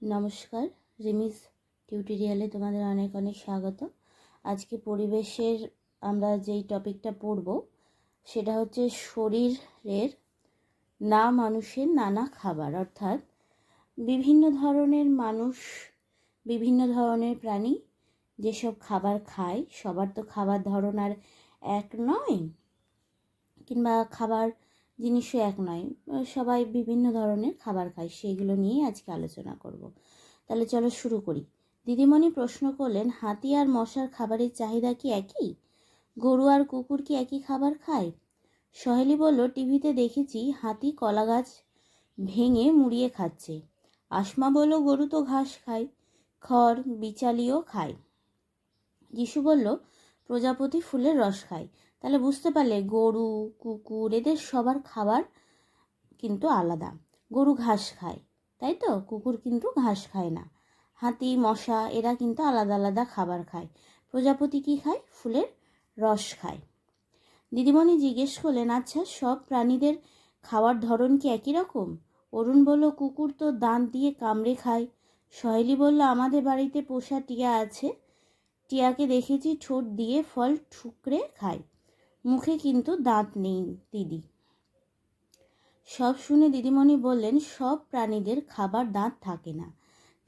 নমস্কার, রিমিস টিউটোরিয়ালে তোমাদের অনেক অনেক স্বাগত। আজকে পরিবেশের আমরা যেই টপিকটা পড়ব সেটা হচ্ছে শরীরের মানুষের নানা খাবার, অর্থাৎ বিভিন্ন ধরনের মানুষ, বিভিন্ন ধরনের প্রাণী যেসব খাবার খায়, সবার তো খাবার ধরন আর এক নয়, কিংবা খাবার জিনিসও এক নয়, সবাই বিভিন্ন ধরনের খাবার খায়, সেইগুলো নিয়েই আজকে আলোচনা করব। তাহলে চলো শুরু করি। দিদিমণি প্রশ্ন করলেন, হাতি আর মশার খাবারের চাহিদা কি একই? গরু আর কুকুর কি একই খাবার খায়? সহেলি বলল, টিভিতে দেখেছি হাতি কলা গাছ ভেঙে মুড়িয়ে খাচ্ছে। আসমা বলল, গরু তো ঘাস খায়, খড় বিচালিও খায়। যিশু বলল, প্রজাপতি ফুলের রস খায়। তাহলে বুঝতে পারলে গরু, কুকুর এদের সবার খাবার কিন্তু আলাদা। গরু ঘাস খায়, তাই তো? কুকুর কিন্তু ঘাস খায় না। হাতি, মশা এরা কিন্তু আলাদা আলাদা খাবার খায়। প্রজাপতি কি খায়? ফুলের রস খায়। দিদিমণি জিজ্ঞেস করলেন, আচ্ছা সব প্রাণীদের খাওয়ার ধরন কি একই রকম? অরুণ বলল, কুকুর তো দাঁত দিয়ে কামড়ে খায়। সহেলি বলল, আমাদের বাড়িতে পোষা টিয়া আছে, টিয়াকে দেখেছি ঠোঁট দিয়ে ফল ঠুকরে খায়, মুখে কিন্তু দাঁত নেই দিদি। সব শুনে দিদিমণি বললেন, সব প্রাণীদের খাবার দাঁত থাকে না,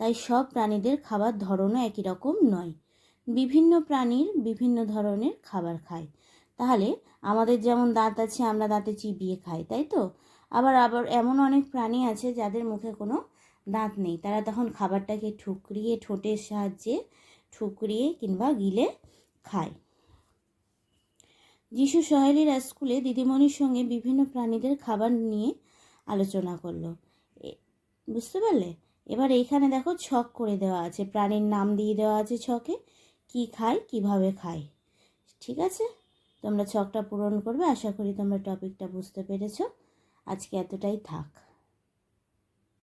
তাই সব প্রাণীদের খাবার ধরনও একই রকম নয়। বিভিন্ন প্রাণীর বিভিন্ন ধরনের খাবার খায়। তাহলে আমাদের যেমন দাঁত আছে, আমরা দাঁতে চিবিয়ে খাই, তাই তো? আবার আবার এমন অনেক প্রাণী আছে যাদের মুখে কোনো দাঁত নেই, তারা তখন খাবারটাকে ঠুকরিয়ে, ঠোঁটের সাহায্যে ঠুকরিয়ে কিংবা গিলে খায়। যিশু সহেলির স্কুলে দিদিমণির সঙ্গে বিভিন্ন প্রাণীদের খাবার নিয়ে আলোচনা করলো। বুঝতে পারলে? এবার এইখানে দেখো ছক করে দেওয়া আছে, প্রাণীর নাম দিয়ে দেওয়া আছে ছকে, কি খায়, কিভাবে খায়। ঠিক আছে, তোমরা ছকটা পূরণ করবে। আশা করি তোমরা টপিকটা বুঝতে পেরেছো। আজকে এতটাই থাক।